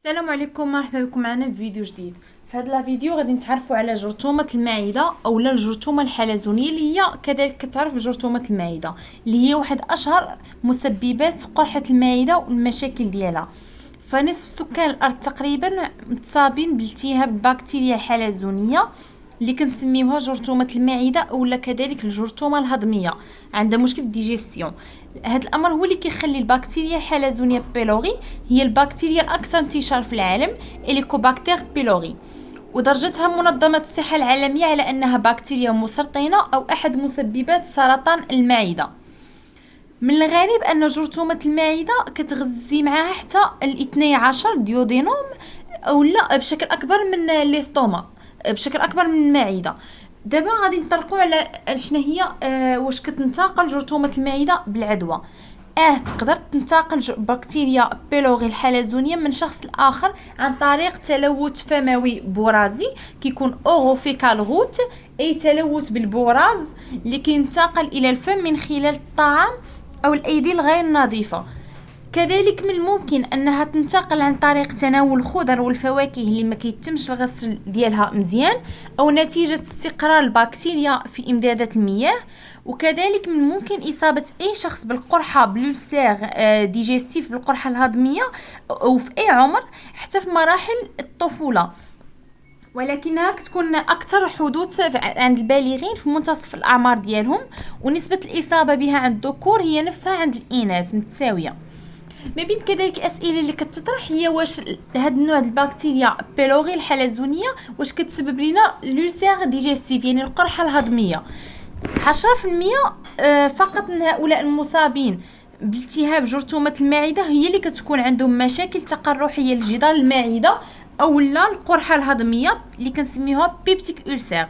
السلام عليكم، مرحبا بكم معنا في فيديو جديد. في هذا الفيديو غادي نتعرفوا على جرثومه المعده اولا الجرثومه الحلزونيه اللي هي كذلك كتعرف بجرثومه المعده، اللي هي واحد اشهر مسببات قرحه المعده والمشاكل ديالها. فنصف سكان الارض تقريبا متصابين بالتهاب البكتيريا الحلزونيه اللي كنسميوها جرثومه المعده اولا كذلك الجرثومه الهضميه، عندها مشكل الديجيستيون. هذا الامر هو اللي كيخلي البكتيريا الحلزونيه بيلوري هي البكتيريا الاكثر انتشار في العالم، اليكوباكتير بيلوري، ودرجتها منظمه الصحه العالميه على انها بكتيريا مسرطنه او احد مسببات سرطان المعده. من الغريب ان جرثومه المعده كتغذي معها حتى ال 12 ديودينوم او لا بشكل اكبر من ليستوما، بشكل اكبر من المعده. دابا غادي نطرقوا على شنو هي واش كتنتقل جرثومه المعده بالعدوى. تقدر تنتقل بكتيريا بيلوري الحلزونيه من شخص لاخر عن طريق تلوث فموي برازي كيكون اوروفيكال روت، اي تلوث بالبراز اللي كينتقل الى الفم من خلال الطعام او الايدي الغير نظيفه. كذلك من الممكن انها تنتقل عن طريق تناول الخضر والفواكه اللي ما كيتمش الغسل ديالها مزيان او نتيجه استقرار البكتيريا في امدادات المياه. وكذلك من الممكن اصابه اي شخص بالقرحه بلولسير ديجيستيف بالقرحه الهضميه او في اي عمر حتى في مراحل الطفوله، ولكنها كتكون اكثر حدوث عند البالغين في منتصف الاعمار ديالهم، ونسبه الاصابه بها عند الذكور هي نفسها عند الاناث متساويه. ما بين كذلك الاسئله اللي كتطرح هي واش هذا النوع البكتيريا بيلوري الحلزونيه واش كتسبب لنا لولسير ديجيستيف يعني القرحه الهضميه. 10% فقط من هؤلاء المصابين بالتهاب جرثومه المعده هي اللي كتكون عندهم مشاكل تقرحيه لجدار المعده او لا القرحه الهضميه اللي كنسميوها بيبتيك ألسير.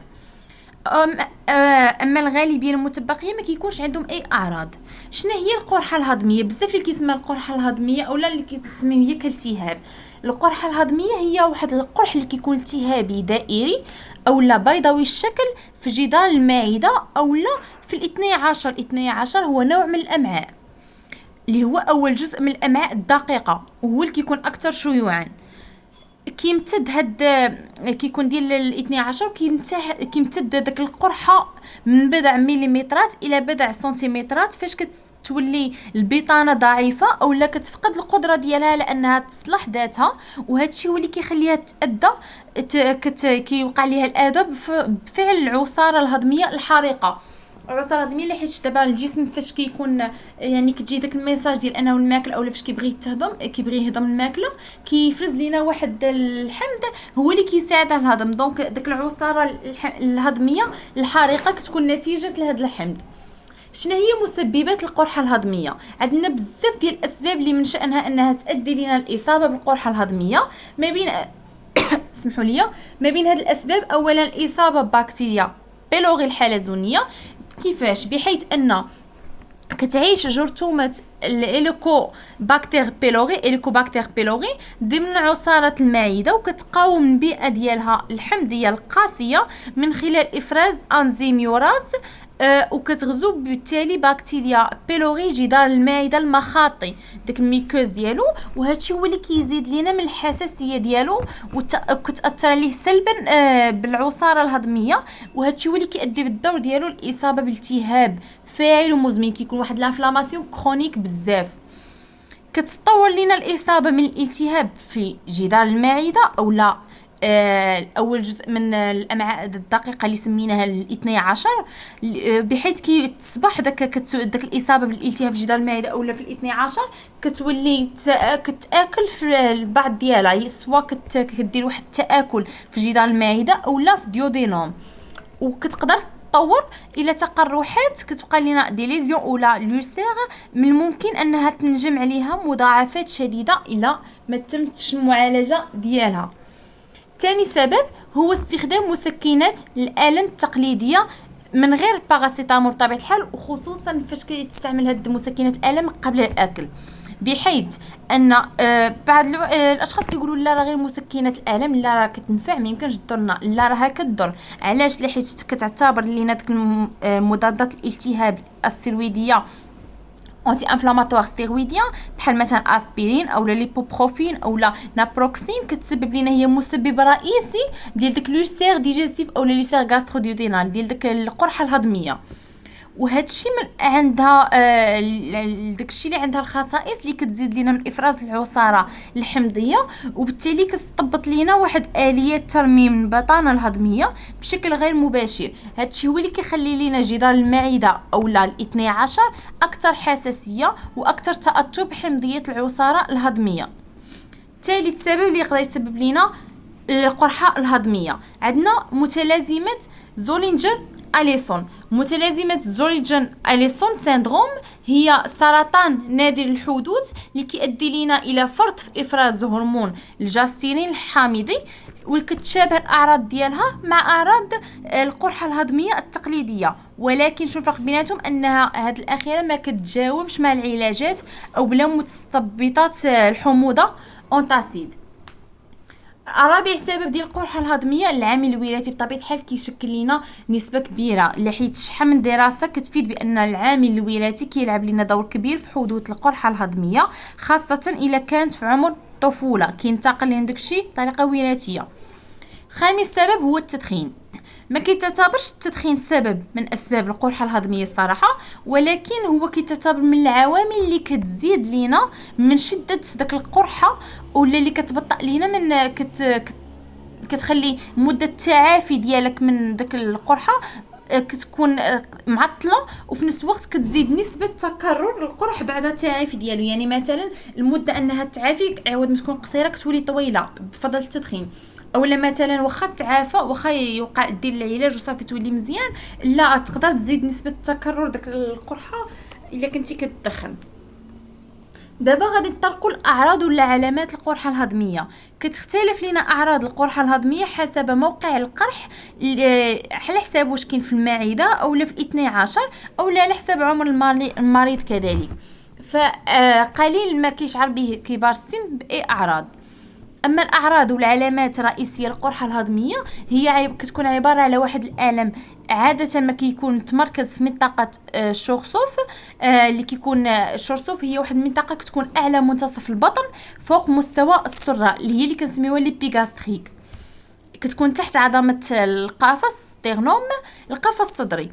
اما الغالبيه المتبقيه ما كيكونش عندهم اي اعراض. شنو هي القرحه الهضميه؟ بزاف اللي كيسمى القرحه الهضميه اولا اللي كتسميه هي كالتهاب. القرحه الهضميه هي واحد القرح اللي كيكون التهابي دائري اولا بيضاوي الشكل في جدار المعده اولا في ال12 هو نوع من الامعاء اللي هو اول جزء من الامعاء الدقيقه وهو اللي كيكون اكثر شيوعا. كيمتد كيكون ديال ال 12 كيمتد داك القرحه من بضع مليمترات الى بضع سنتيمترات فاش كتولي البطانه ضعيفه اولا كتفقد القدره ديالها لانها تصلح ذاتها، وهذا الشيء هو اللي كيخليها تتادى كيوقع ليها الاذى بفعل العصاره الهضميه الحريقه. العصاره الهضميه اللي حيت دابا الجسم فاش كيكون يعني كتجي داك الميساج ديال انه الماكله اولا فاش كيبغي يهضم الماكله كيفرز لينا واحد الحمض هو اللي كيساعد على الهضم. دونك داك العصاره الهضميه الحريقه كتكون نتيجه لهذا الحمض. شنو هي مسببات القرحه الهضميه؟ عندنا بزاف ديال الاسباب اللي من شانها انها تؤدي لنا الاصابه بالقرحه الهضميه. ما بين اسمحوا لي، ما بين هذه الاسباب اولا الاصابه ببكتيريا بيلوري الحلزونيه. كيفاش؟ بحيث ان كتعيش جرثومه الهيليكوباكتير بيلوري ضمن عصاره المعده وكتقاوم البيئه ديالها الحمضيه القاسيه من خلال افراز انزيم يوراز وكتغزو بالتالي بكتيريا بيلوري جدار المعده المخاطي داك الميكوز ديالو، وهذا الشيء هو اللي كيزيد لينا من الحساسيه ديالو وكتاثر عليه سلبا بالعصاره الهضميه، وهذا الشيء هو اللي كيؤدي بالدور ديالو الاصابه بالتهاب فاعل ومزمن كيكون واحد لانفلاماسيون كرونيك بزاف. كتطور لينا الاصابه من الالتهاب في جدار المعده اولا اول جزء من الامعاء الدقيقه اللي سميناها ال12 بحيث كتصبح داك الاصابه بالالتهاب في جدار المعده اولا في ال12 كتولي كتاكل في البعض ديالها، سواء كدير واحد التاكل في جدار المعده اولا في ديودينوم، وكتقدر تطور الى تقرحات كتبقى لنا دي ليزيون اولا لولسير من الممكن انها تنجم عليها مضاعفات شديده الى ما تمتش المعالجه ديالها. ثاني سبب هو استخدام مسكنات الالم التقليديه من غير الباراسيتامول بطبيعه الحال، وخصوصا فاش كتستعمل هاد مسكنات الالم قبل الاكل، بحيث ان بعض الاشخاص كيقولوا لا راه غير مسكنات الالم لا راه كتنفع ما يمكنش تضرنا، لا راها كتضر. علاش؟ حيت كتعتبر لينا داك مضادات الالتهاب الستيرويديه انتي انفلاماتوار ستيرويديان بحال مثلا اسبرين او ليبوبروفين او نابروكسين كتسبب لينا، هي مسبب رئيسي ديال داك لوسير ديجيستيف او لوسير غاستروديودينال ديال داك القرحه الهضميه. وهادشي من عندها داكشي اللي عندها الخصائص اللي كتزيد لينا من افراز العصاره الحمضيه، وبالتالي كتطبط لينا واحد اليه ترميم البطانه الهضميه بشكل غير مباشر. هادشي هو اللي كيخلي لينا جدار المعده اولا الاثني عشر اكثر حساسيه واكثر تاثر بحمضيه العصاره الهضميه. ثالث سبب اللي يقدر يسبب لينا القرحه الهضميه عندنا متلازمه زولينجر أليسون. متلازمة زولينجر أليسون سيندروم هي سرطان نادر الحدوث اللي كيؤدي لنا الى فرط في افراز هرمون الجاستيرين الحامضي، وكتشابه الاعراض ديالها مع اعراض القرحه الهضميه التقليديه، ولكن شنو الفرق بيناتهم؟ انها هاد الاخيره ما كتجاوبش مع العلاجات او بلا متثبطات الحموضه اونتاسيد. رابع سبب ديال القرحه الهضميه العامل الوراثي. بطبيعه الحال كيشكل لينا نسبه كبيره، لحيت شحال من دراسه كتفيد بان العامل الوراثي كيلعب لنا دور كبير في حدوث القرحه الهضميه، خاصه الا كانت في عمر الطفوله كينتقل لنا داكشي بطريقه وراثيه. خامس سبب هو التدخين. ما كيتعتبرش التدخين سبب من اسباب القرحه الهضميه الصراحه، ولكن هو كيتعتبر من العوامل اللي كتزيد لينا من شده داك القرحه، ولا اللي كتبطئ لينا من كتخلي مده التعافي ديالك من داك القرحه كتكون معطله، وفي نفس الوقت كتزيد نسبه تكرر القرح بعد التعافي ديالو. يعني مثلا المده انها تعافي عوض ما تكون قصيره كتولي طويله بفضل التدخين، اولا مثلا واخا تعافى واخا يوقع دير العلاج وصافي تولي مزيان، لا تقدر تزيد نسبه تكرر داك القرحه الا كنتي كتدخن. دابا غادي نطرقوا الاعراض ولا علامات القرحه الهضميه. كتختلف لنا اعراض القرحه الهضميه حسب موقع القرح، على حساب واش كاين في المعده اولا في الاثني عشر اولا على حساب عمر المريض كذلك. فقليل ما كيشعر به كبار السن باي اعراض. اما الاعراض والعلامات الرئيسيه للقرحه الهضميه هي كتكون عباره على واحد الالم عاده ما كيكون تمركز في منطقه الشرسوف، اللي كيكون الشرسوف هي واحد المنطقه كتكون اعلى منتصف البطن فوق مستوى السره اللي هي اللي كنسميوها ليبيغاستريك، كتكون تحت عظمه القفص ستيرنوم، القفص الصدري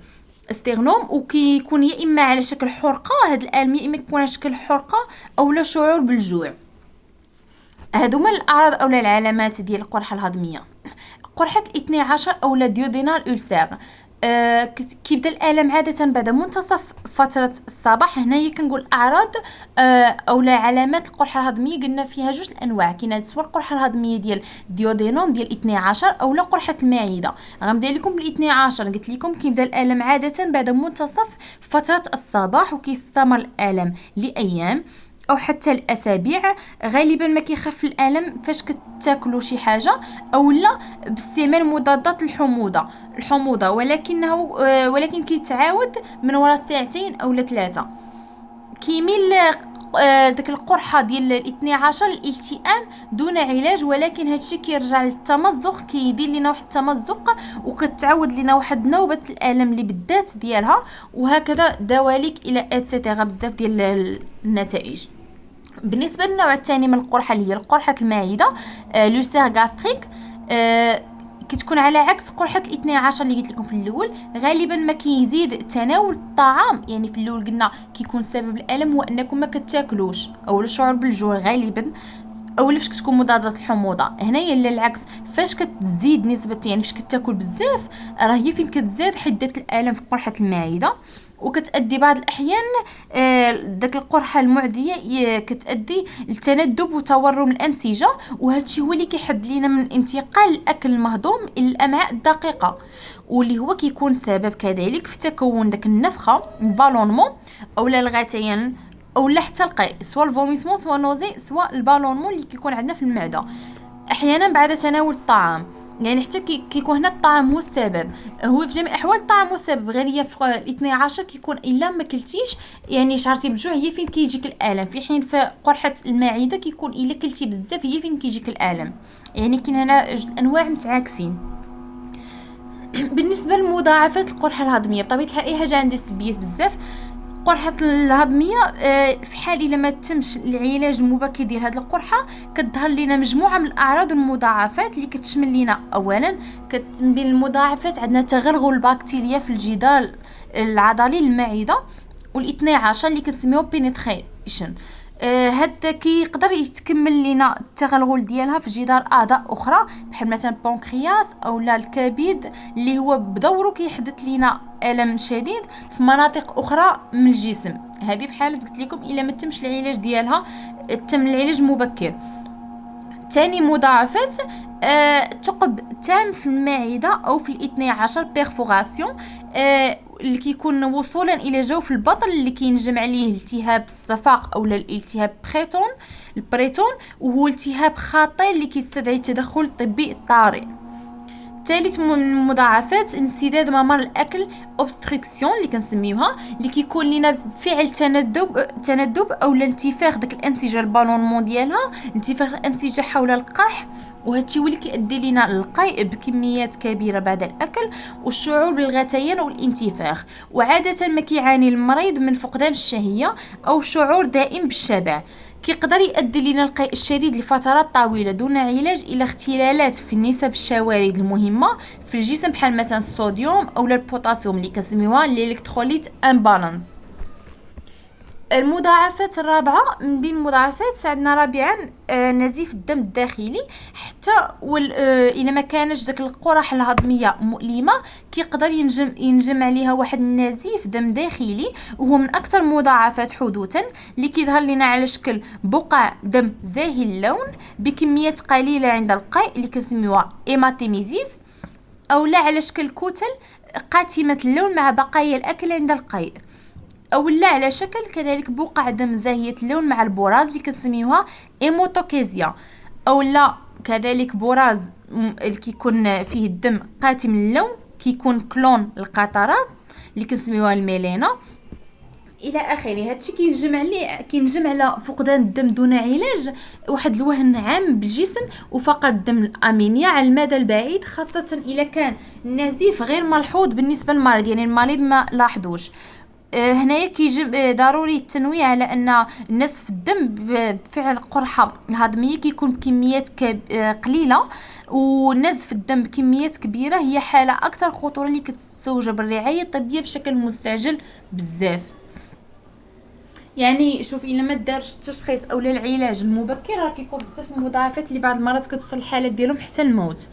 ستيرنوم، وكيكون يا اما على شكل حرقه. هذا الالم يا اما يكون على شكل حرقه اولا شعور بالجوع. هادو هما الاعراض اولا العلامات ديال القرحه الهضميه. قرحه الاثني عشر اولا ديودينال ألسير، كيبدا الالم عاده بعد منتصف فتره الصباح. هنايا كنقول اعراض اولا علامات القرحه الهضميه قلنا فيها جوج الانواع، كاينه سواء القرحه الهضميه ديال ديودينوم ديال الاثني عشر اولا قرحه المعده. غنبدا لكم بالاثني عشر، قلت لكم كيبدا الالم عاده بعد منتصف فتره الصباح وكيستمر الالم لايام او حتى الاسابيع. غالبا ما كيخف الالم فاش كتاكلوا شي حاجه اولا باستعمال مضادات الحموضه، ولكن كيتعاود من وراء ساعتين اولا ثلاثه. كيميل داك القرحه ديال الاثني عشر الالتئام دون علاج، ولكن هادشي كيرجع للتمزق، كيدير لنا واحد التمزق وكتعود لنا واحد نوبه الالم اللي بالذات ديالها، وهكذا دواليك الى اتسيتيرا بزاف ديال النتائج. بالنسبه للنوع الثاني من القرحه اللي هي قرحه المعده لوسير غاستريك، كتكون على عكس قرحه الاثني عشر اللي قلت لكم في الاول. غالبا ما كيزيد تناول الطعام، يعني في الاول قلنا كيكون سبب الالم هو انكم ما كتاكلوش او الشعور بالجوع غالبا اولا فاش كتكون مضادات الحموضه. هنايا العكس، فاش كتزيد نسبه يعني فاش كتاكل بزاف راه هي فين كتزاد حده الالم في قرحه المعده، وكتأدي بعض الأحيان داك القرحة المعدية كتأدي لتندب وتورم الأنسجة، وهادشي هو اللي كيحد لينا من انتقال الأكل المهضوم إلى الأمعاء الدقيقة، واللي هو كيكون سبب كذلك في تكون داك النفخة البالونمون أولا الغثيان أولا حتى القيء، سواء الفوميسمون سواء نوزي سواء البالونمون اللي كيكون عندنا في المعدة أحيانا بعد تناول الطعام. يعني حتى كيكون هنا الطعام هو السبب، هو في جميع الاحوال الطعام هو السبب، غير هي في الاثني عشر كيكون الا ما كلتيش يعني شعرتي بالجوع هي فين كيجيك الالم، في حين في قرحه المعده كيكون الا كلتي بزاف هي فين كيجيك الالم. يعني كاين هنا جوج انواع متعاكسين. بالنسبه لمضاعفات القرحه الهضميه بطبيعه الحال اي حاجه عندها سلبيات بزاف. القرحه الهضميه في حال الا ما تمش العلاج المبكر ديال هذه القرحه كتظهر لنا مجموعه من الاعراض والمضاعفات اللي كتشمل لنا. اولا بين المضاعفات عندنا تغلغل البكتيريا في الجدار العضلي للمعده، والاثني عشر اللي كنسميوه بينيتريشن. هذا كيقدر يتكمل لنا التغلغل ديالها في جدار اعضاء اخرى بحال مثلا البنكرياس او لا الكبد، اللي هو بدوره كيحدث لنا الم شديد في مناطق اخرى من الجسم. هذه في حاله قلت لكم الا ما تمش العلاج ديالها، تم العلاج المبكر. ثاني مضاعفات ثقب تام في المعده او في الاثني عشر بيرفوراسيون، اللي كيكون وصولا الى جوف البطن، اللي كينجم عليه التهاب الصفاق او الالتهاب البريتون، وهو التهاب خطير اللي كيستدعي التدخل الطبي الطارئ. ثالث من المضاعفات انسداد ممر الاكل اوبستركسيون اللي كنسميوها، اللي كيكون لنا فعل تندب او الانتفاخ داك الانسجه البالونمون ديالها، انتفاخ الانسجه حول القرح، وهادشي هو اللي كيؤدي لنا للقيء بكميات كبيره بعد الاكل والشعور بالغثيان والانتفاخ. وعاده ما كيعاني المريض من فقدان الشهيه او شعور دائم بالشبع. كيقدر يؤدي لنا القيء الشديد لفترات طويله دون علاج الى اختلالات في نسب الشوارد المهمه في الجسم بحال مثلا الصوديوم او البوتاسيوم اللي كنسميوها الالكتروليت امبالانس. المضاعفات الرابعه من بين المضاعفات عندنا رابعا نزيف الدم الداخلي. حتى الا ما كانش داك القرح الهضميه مؤلمه، كيقدر ينجم عليها واحد النزيف دم داخلي، وهو من اكثر المضاعفات حدوثا، اللي كيظهر لنا على شكل بقع دم زاهي اللون بكميات قليله عند القيء اللي كنسميوها ايماتيميزيس، او لا على شكل كتل قاتمه اللون مع بقايا الاكل عند القيء، او لا على شكل كذلك بقع دم زاهيه اللون مع البراز اللي كنسميوها ايموتوكيزيا، او لا كذلك براز اللي كيكون فيه الدم قاتم اللون كيكون كلون القطرات اللي كنسميوها الميلينا الى اخره. هادشي كينجم على فقدان الدم دون علاج واحد الوهن عام بالجسم وفقر الدم الامينيه على المدى البعيد، خاصه اذا كان النزيف غير ملحوظ بالنسبه للمريض، يعني المريض ما لاحظوش. هنايا كيجب ضروري التنويه على ان النزف الدم بفعل القرحه الهضميه كيكون بكميات قليله، ونزف الدم بكميات كبيره هي حاله اكثر خطوره اللي كتستوجب الرعايه الطبيه بشكل مستعجل بزاف. يعني شوف الا ما دارش التشخيص او العلاج المبكر راه كيكون بزاف من المضاعفات اللي بعض المرات كتوصل الحالات ديالهم حتى الموت.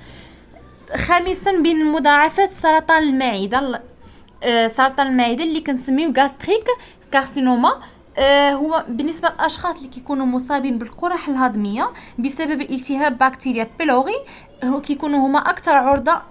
خامسا بين المضاعفات سرطان المعده. سرطان المعده اللي كنسميوه غاستريك كارسينوما، هو بالنسبه للاشخاص اللي كيكونوا مصابين بالقرح الهضميه بسبب التهاب بكتيريا بيلوري، هو كيكونوا هما اكثر عرضه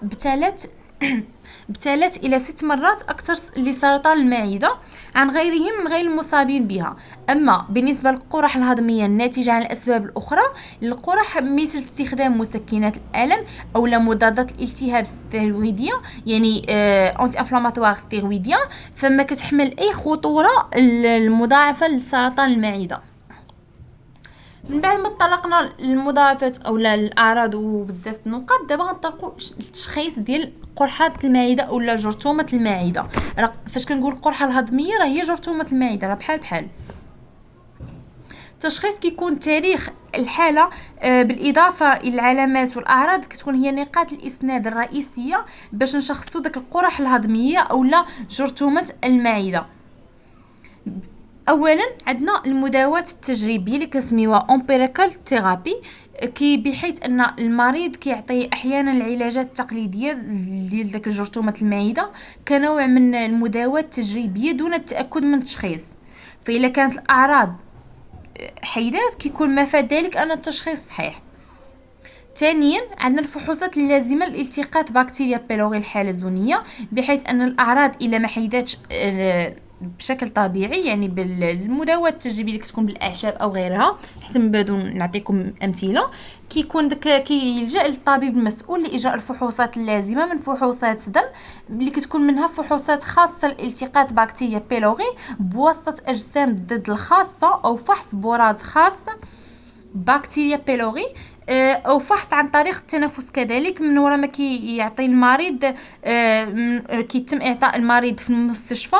بثلاث الى 6 مرات اكثر لسرطان المعده عن غيرهم من غير المصابين بها. اما بالنسبه للقرح الهضميه الناتجه عن الاسباب الاخرى للقرح مثل استخدام مسكنات الالم او مضادات الالتهاب ستيرويديه، يعني انتي انفلاماتوار ستيرويديه، فما كتحمل اي خطوره المضاعفه لسرطان المعده. من بعد ما طلقنا المضاعفات او الاعراض وبزاف النقاط، دابا غنطلقوا التشخيص ديال قرحه المعده او جرثومه المعده. فاش كنقول القرحه الهضميه راه هي جرثومه المعده، راه بحال التشخيص كيكون تاريخ الحاله بالاضافه الى العلامات والاعراض كتكون هي نقاط الاسناد الرئيسيه باش نشخصوا داك القرح الهضميه او جرثومه المعده. اولا عندنا المداوات التجريبيه اللي كنسميوها امبيريكال ثيرابي، بحيث ان المريض كيعطي احيانا العلاجات التقليديه ديال داك جرثومه المعده كنوع من المداوات التجريبيه دون التاكد من التشخيص. فإلا كانت الاعراض حيدات كيكون مفاد ذلك ان التشخيص صحيح. ثانيا عندنا الفحوصات اللازمه لالتقاط بكتيريا بيلوري الحلزونيه، بحيث ان الاعراض الا ما حيداتش بشكل طبيعي، يعني بالمداوات التجريبيه اللي كتكون بالاعشاب او غيرها، حتى من بعد نعطيكم امثله، كيكون كيلجا للطبيب المسؤول لاجراء الفحوصات اللازمه من فحوصات دم اللي كتكون منها فحوصات خاصه لالتقاط بكتيريا بيلوري بواسطه اجسام ضد الخاصه او فحص براز خاص بكتيريا بيلوري او فحص عن طريق التنفس كذلك من وراء ما يعطي المريض، كيتم اعطاء المريض في المستشفى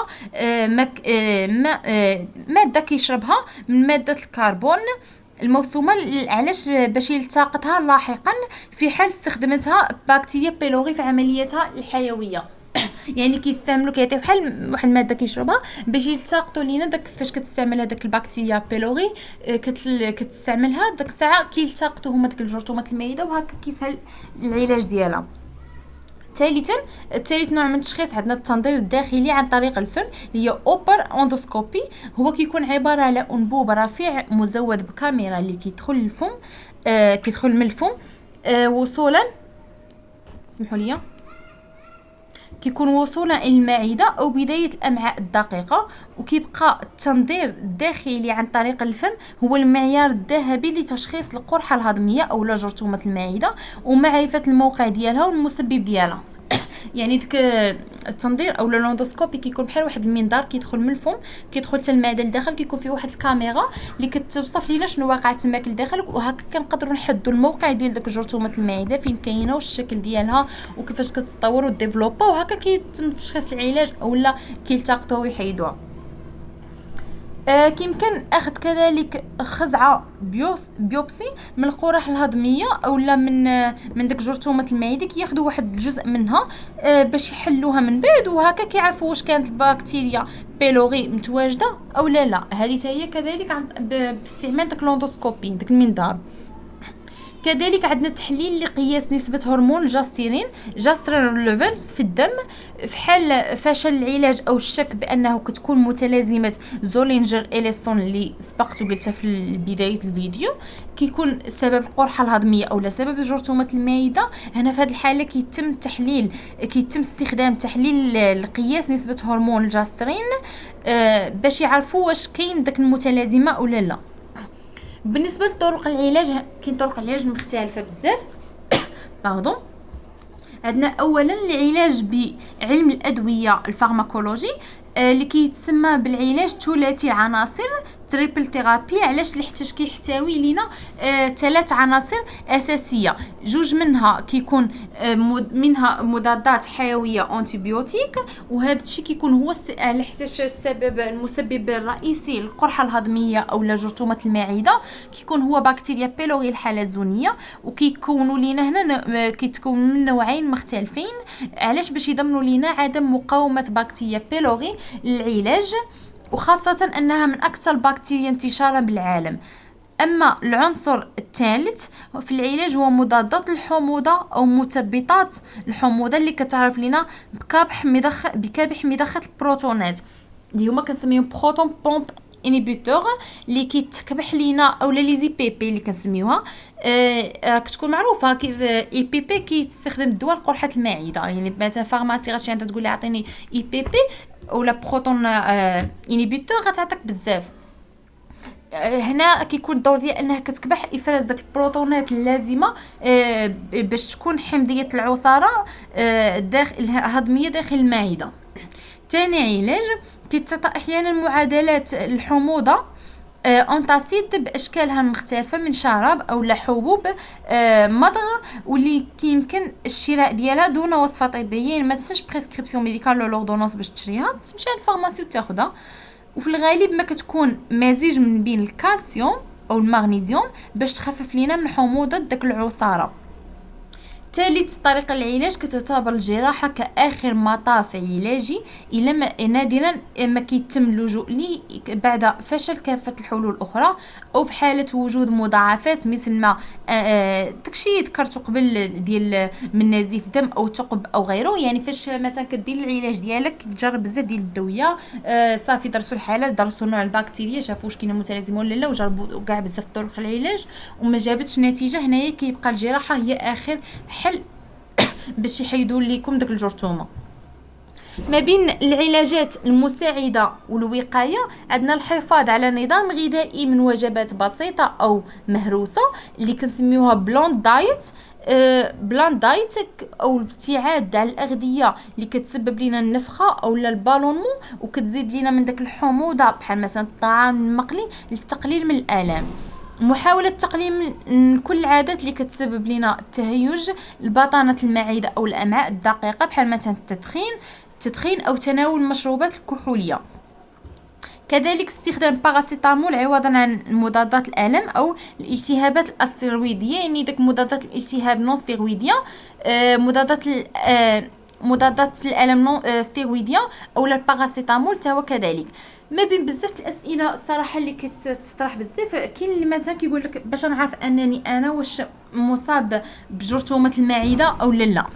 ماده كيشربها من ماده الكربون الموسومه، علاش باش يلتقطها لاحقا في حال استخدمتها بكتيريا بيلوري في عملياتها الحيويه. يعني كيستعملوا كيعطيو بحال واحد الماده كيشربها باش يلتقطوا لينا داك فاش كتستعمل هذاك البكتيريا بيلوري، كتستعملها داك الساعه كيلتقطوا هما داك الجرثومات المعده، وهكا كيسهل العلاج ديالها. ثالث نوع من التشخيص عندنا التنظير الداخلي عن طريق الفم، اللي هي اوبر اندوسكوبي. هو كيكون عباره على انبوب رفيع مزود بكاميرا اللي كيدخل الفم، كيدخل من الفم وصولا، سمحوا لي، كيكون وصولا الى المعده او بدايه الامعاء الدقيقه. وكيبقى التنظير الداخلي عن طريق الفم هو المعيار الذهبي لتشخيص القرحه الهضميه او جرثومه المعده ومعرفه الموقع ديالها والمسبب ديالها. يعني ديك التنظير او اللوندوسكوبي كيكون بحال واحد المنظار كيدخل من الفم، كيدخل حتى المعده لداخل، كيكون فيه واحد الكاميرا اللي كتوصف لينا شنو واقع تماك لداخل، وهكا كنقدروا نحدوا الموقع ديال داك جرثومه المعده فين كاينه والشكل ديالها وكيفاش كتطور وديفلوبا، وهكا كيتم تشخيص العلاج اولا كيلتقطوه ويحيدوها. كيمكن اخذ كذلك خزعه بيوبسي من القرح الهضميه اولا من داك جرثومه المعده، كياخذوا واحد الجزء منها باش يحلوها من بعد، وهكا كيعرفوا واش كانت البكتيريا بيلوري متواجده او لا. هذه هي كذلك باستعمال داك لوندوسكوبي داك المنظار. كذلك عندنا تحليل لقياس نسبة هرمون جاسترين ليفلز في الدم في حال فشل العلاج أو الشك بأنه كتكون متلازمة زولينجر إليسون اللي سبقت وقلتها في بداية الفيديو، كيكون سبب القرحة الهضمية أو لا سبب جرثومة المعدة. هنا في هذه الحالة كيتم استخدام تحليل لقياس نسبة هرمون الجاسترين باش يعرفوا واش كاين داك المتلازمة أو لا. بالنسبه لطرق العلاج، كاين طرق العلاج مختلفه بزاف. عندنا اولا العلاج بعلم الادويه الفارماكولوجي اللي كيتسمى بالعلاج ثلاثي العناصر تريبل ثيرابي. علاش؟ لحتاش كيحتوي لينا 3 عناصر اساسيه، جوج منها كيكون منها مضادات حيويه انتيبيوتيك، وهذا الشيء كيكون هو لحتاش السبب المسبب الرئيسي للقرحه الهضميه او جرثومه المعده كيكون هو بكتيريا بيلوري الحلزونيه. وكيكونوا لينا هنا كيتكون من نوعين مختلفين، علاش؟ باش يضمنوا لينا عدم مقاومه بكتيريا بيلوري للعلاج، وخاصة أنها من أكثر البكتيريا انتشارا بالعالم. أما العنصر الثالث في العلاج هو مضادات الحموضة أو مثبطات الحموضة اللي كتعرف لنا بكابح مضخة البروتونات اللي هما كنسميهم بروتون بومب انيبيتور، اللي كيتكبح لينا اولا لي زي بي بي اللي كنسميوها. كتكون معروفه كيف اي بي بي كيتستخدم دواء لقرحه المعده. يعني مثلا فارماسي غتمشي عندها تقول لي عطيني اي بي بي ولا بروتون انيبيتور غتعطيك بزاف. هنا كيكون الدور ديال انها كتكبح افراز داك البروتونات اللازمه باش تكون حمضيه العصاره داخل هضميه داخل المعده. ثاني علاج كيتعطى احيانا معادلات الحموضه انتاسيد باشكالها المختلفه من شراب او حبوب مضغ، واللي كيمكن الشراء ديالها دون وصفه طبيه. يعني ما تنساش بريسكريبسيون ميديكال ولا لوردونونس باش تشريها، تمشي عند الفارماسي وتاخذها. وفي الغالب ما كتكون مزيج من بين الكالسيوم او المغنيسيوم باش تخفف لينا من حموضه داك العصاره. ثالث طريقة العلاج كتعتبر الجراحة كآخر مطاف علاجي إلا نادرا ما كيتم اللجوء ليه بعد فشل كافة الحلول الأخرى أو في حالة وجود مضاعفات مثل ما داكشي ذكرته قبل ديال من نزيف دم أو ثقب أو غيره. يعني فاش مثلا كدير العلاج ديالك كتجرب بزاف ديال الدويه، صافي درسوا الحالة، درسوا نوع البكتيريا، شافوا واش كاينه متلازمه ولا لا، وجربوا كاع بزاف طرق العلاج وما جابتش نتيجة. هنايا كيبقى الجراحة هي آخر حل باش يحيدوا لكم داك الجرثومه. ما بين العلاجات المساعده والوقايه عندنا الحفاظ على نظام غذائي من وجبات بسيطه او مهروسه اللي كنسميوها بلان دايت او الابتعاد على الاغذيه اللي كتسبب لنا النفخه او البالونمون وكتزيد لنا من داك الحموضه بحال مثلا الطعام المقلي للتقليل من الالام. محاولة تقليل من كل العادات اللي كتسبب لنا التهيج، البطانة المعدة أو الأمعاء الدقيقة، بحال مثلا التدخين أو تناول المشروبات الكحولية. كذلك استخدام باراسيتامول عوضا عن مضادات الألم أو الالتهابات الأستيرويدية، يعني داك مضادات الالتهاب نون ستيرويدية، مضادات الألم نون ستيرويدية أو الباراسيتامول تاهو كذلك. ما بين بزاف الاسئله الصراحه اللي كتطرح بزاف، كاين اللي مثلا كيقول لك باش نعرف انني انا واش مصاب بجرثومه المعده او لا.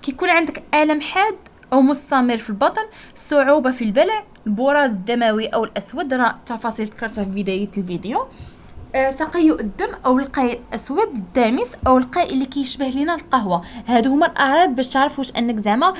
كيكون عندك الم حاد او مستمر في البطن، صعوبه في البلع، البراز الدموي او الاسود، راه تفاصيل ذكرتها في بدايه الفيديو، تقيؤ الدم او القيء الاسود الدامس او القيء اللي كيشبه لنا القهوه. هادو هما الاعراض باش تعرف واش انك زعما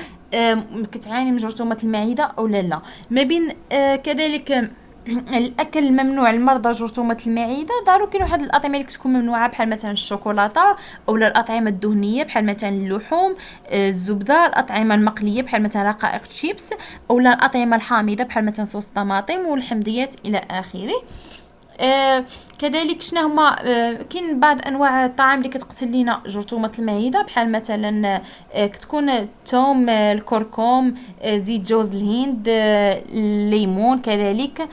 كتعاني من جرثومه المعده او لا. ما بين كذلك الاكل الممنوع لمرضى جرثومه المعده، ضروري كاين واحد الاطعمه اللي كتكون ممنوعه بحال مثلا الشوكولاته او الاطعمه الدهنيه بحال مثلا اللحوم، الزبده، الاطعمه المقليه بحال مثلا رقائق تشيبس، او الاطعمه الحامضه بحال مثلا صوص طماطم والحمضيات الى اخره. كذلك شنو هما كاين بعض انواع الطعام اللي كتقتل لينا جرثومه المعده بحال مثلا كتكون الثوم، الكركم، زيت جوز الهند، الليمون كذلك،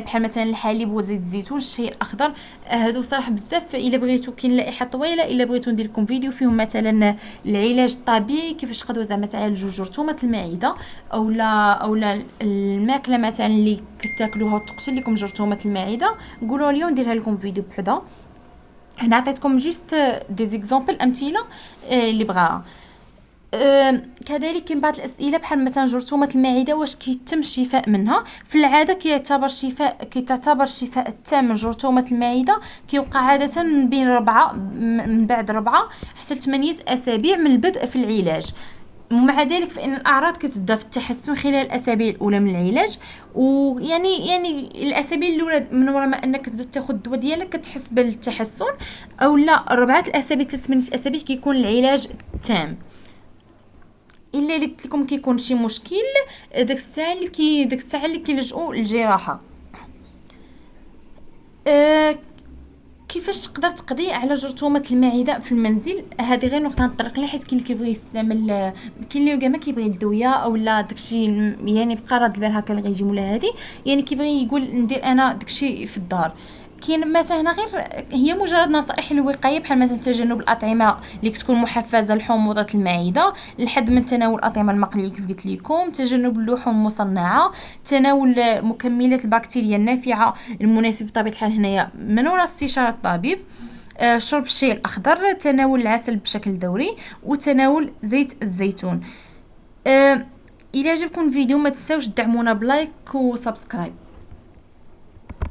بحال مثلا الحليب وزيت الزيتون، الشاي الاخضر. هادو صراحه بزاف. الا بغيتو كاين لائحه طويله، الا بغيتو ندير لكم فيديو فيهم مثلا العلاج الطبيعي كيفاش تقدروا زعما تعالجوا جرثومه المعده او لا الماكله مثلا اللي كتاكلوها وتقتل لكم جرثومه المعده، قولوا لي ونديرها لكم فيديو بحدا. هنا عطيتكم جوست دي زيكزامبل امثله اللي بغاها. كذلك كاين بعض الاسئله بحال مثلا جرثومه المعده واش كيتم الشفاء منها. في العاده كيتعتبر الشفاء التام من جرثومه المعده كيوقع عاده من بعد 4 حتى 8 اسابيع من البدء في العلاج. ومع ذلك فإن الأعراض كتبدا في التحسن خلال الأسابيع الأولى من العلاج، ويعني الأسابيع الأولى من وراء ما أنك تبدا تاخذ الدواء ديالك كتحس بالتحسن، أو لا 4 الأسابيع حتى 8 أسابيع كيكون العلاج تام. الا اللي قلت لكم كيكون شي مشكل داك الساعه اللي كيلجؤوا للجراحه. كيفاش تقدر تقضي على جرثومه المعده في المنزل؟ هذه غير نقطه نطرق لها، حيت كاين اللي كيبغي يستعمل، كاين اللي كاع ما كيبغي الدويه او لا داكشي يعني بقرض البال هكا الغيجيم ولا هذه، يعني كيبغي يقول ندير انا داكشي في الدار. كاين مثلا هنا غير هي مجرد نصائح الوقايه بحال مثلا تجنب الاطعمه اللي كتكون محفزه لحموضه المعده، الحد من تناول الاطعمه المقليه كيف قلت لكم، تجنب اللحوم المصنعه، تناول مكملات البكتيريا النافعه المناسب بطبيعه الحال هنايا من وراء استشاره الطبيب، شرب الشاي الاخضر، تناول العسل بشكل دوري، وتناول زيت الزيتون. الى عجبكم الفيديو ما تنساوش تدعمونا بلايك وسبسكرايب.